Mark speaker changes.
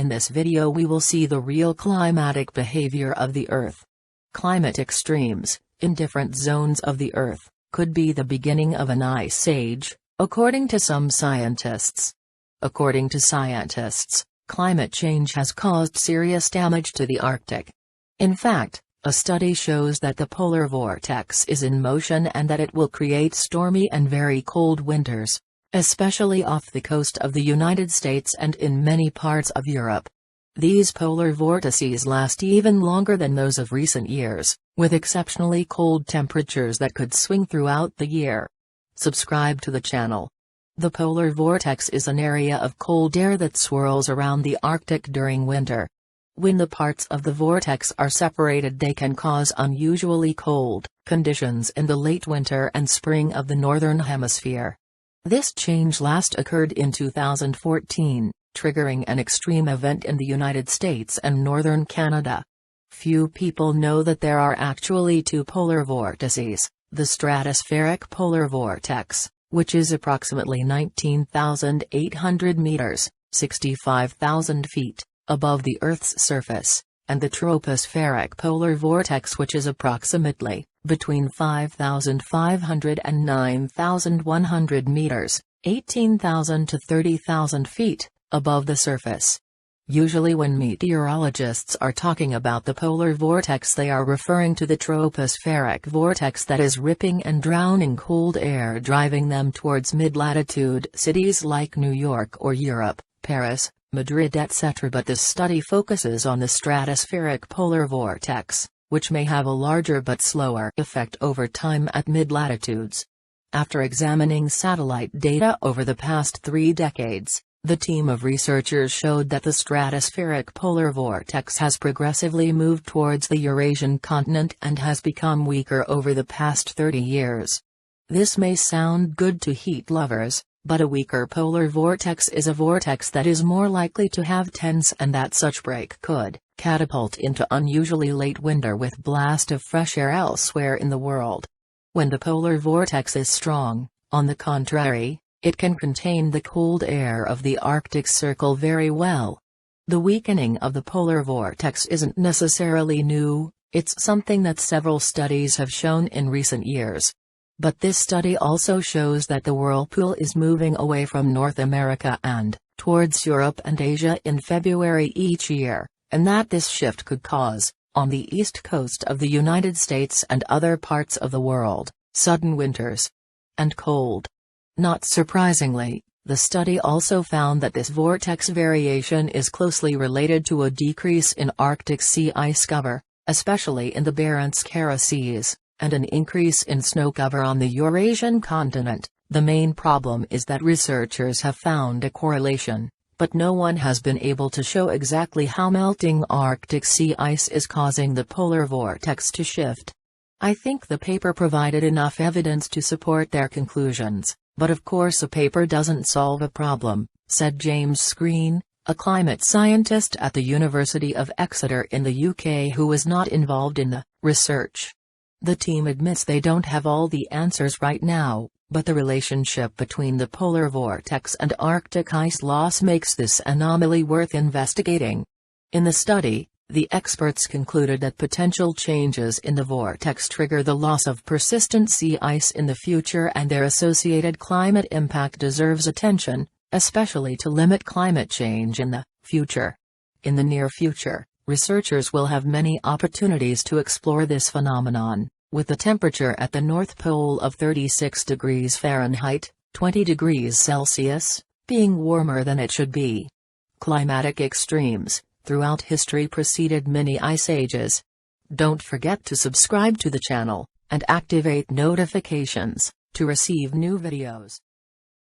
Speaker 1: In this video we will see the real climatic behavior of the Earth. Climate extremes, in different zones of the Earth, could be the beginning of an ice age, according to some scientists. According to scientists, climate change has caused serious damage to the Arctic. In fact, a study shows that the polar vortex is in motion and that it will create stormy and very cold winters, especially off the coast of the United States and in many parts of Europe. These polar vortices last even longer than those of recent years, with exceptionally cold temperatures that could swing throughout the year. Subscribe to the channel. The polar vortex is an area of cold air that swirls around the Arctic during winter. When the parts of the vortex are separated, they can cause unusually cold conditions in the late winter and spring of the northern hemisphere. This change last occurred in 2014, triggering an extreme event in the United States and northern Canada. Few people know that there are actually two polar vortices: the stratospheric polar vortex, which is approximately 19,800 meters, 65,000 feet, above the Earth's surface, and the tropospheric polar vortex, which is approximately between 5,500 and 9,100 meters, 18,000 to 30,000 feet, above the surface. Usually when meteorologists are talking about the polar vortex, they are referring to the tropospheric vortex that is ripping and drowning cold air, driving them towards mid-latitude cities like New York or Europe, Paris, Madrid, etc. But this study focuses on the stratospheric polar vortex, which may have a larger but slower effect over time at mid-latitudes. After examining satellite data over the past 3 decades, the team of researchers showed that the stratospheric polar vortex has progressively moved towards the Eurasian continent and has become weaker over the past 30 years. This may sound good to heat lovers, but a weaker polar vortex is a vortex that is more likely to have tense, and that such break could catapult into unusually late winter with blast of fresh air elsewhere in the world. When the polar vortex is strong, on the contrary, it can contain the cold air of the Arctic Circle very well. The weakening of the polar vortex isn't necessarily new, it's something that several studies have shown in recent years. But this study also shows that the whirlpool is moving away from North America and towards Europe and Asia in February each year, and that this shift could cause, on the east coast of the United States and other parts of the world, sudden winters and cold. Not surprisingly, the study also found that this vortex variation is closely related to a decrease in Arctic sea ice cover, especially in the Barents-Kara seas, and an increase in snow cover on the Eurasian continent. The main problem is that researchers have found a correlation, but no one has been able to show exactly how melting Arctic sea ice is causing the polar vortex to shift. I think the paper provided enough evidence to support their conclusions, but of course a paper doesn't solve a problem, said James Screen, a climate scientist at the University of Exeter in the UK who was not involved in the research. The team admits they don't have all the answers right now, but the relationship between the polar vortex and Arctic ice loss makes this anomaly worth investigating. In the study, the experts concluded that potential changes in the vortex trigger the loss of persistent sea ice in the future, and their associated climate impact deserves attention, especially to limit climate change in the future. In the near future, researchers will have many opportunities to explore this phenomenon, with the temperature at the North Pole of 36 degrees Fahrenheit, 20 degrees Celsius, being warmer than it should be. Climatic extremes throughout history preceded many ice ages. Don't forget to subscribe to the channel, and activate notifications, to receive new videos.